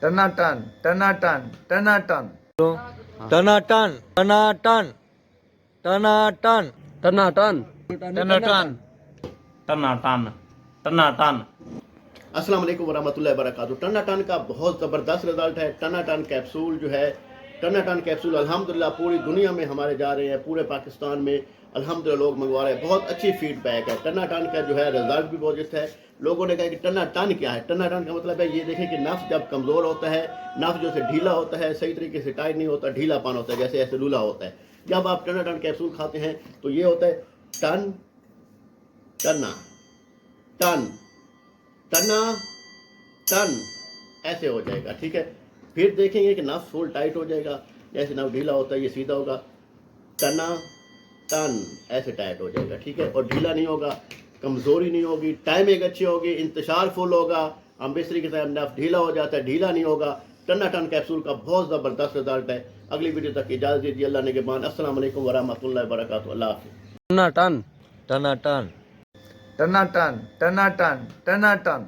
टनाटन टनाटन टनाटन टनाटन टनाटन टनाटन टनाटन टनाटन टनाटन टनाटन। अस्सलाम वालेकुम वरहमतुल्लाहि वबरकातुहू। टनाटन का बहुत ज़बरदस्त रिजल्ट है। टनाटन कैप्सूल जो है, टनाटन कैप्सूल अल्हम्दुलिल्लाह पूरी दुनिया में हमारे जा रहे हैं, पूरे पाकिस्तान में अल्हम्दुलिल्लाह लोग मंगवा रहे हैं। बहुत अच्छी फीडबैक है। टनाटन का जो है रिजल्ट भी बहुत अच्छा है। लोगों ने कहा कि टनाटन क्या है। टनाटन का मतलब है, ये देखें कि नफ्स जब कमज़ोर होता है, नफ्स जो से ढीला होता है, सही तरीके से टाइट नहीं होता, ढीलापन होता है, जैसे ऐसे लूला होता है। जब आप टनाटन कैप्सूल खाते हैं तो ये होता है टन टना टन टना टन, ऐसे हो जाएगा। ठीक है, फिर देखेंगे कि नफ फुल टाइट हो जाएगा, जैसे नफ ढीला होता है ये सीधा होगा, टना टन ऐसे टाइट हो जाएगा। ठीक है, और ढीला नहीं होगा, कमज़ोरी नहीं होगी, टाइमिंग अच्छी होगी, इंतशार फुल होगा। हम इस तरीके से नफ ढीला हो जाता है, ढीला नहीं होगा। टना टन कैप्सूल का बहुत ज़बरदस्त रिजल्ट है। अगली वीडियो तक इजाज़त दीजिए। अल्लाह ने के बाद। अस्सलाम वालेकुम वरहमतुल्लाहि वबरकातुहू। अल्लाह हाफ़िज़। टनाटन टनाटन टनाटन टनाटन टनाटन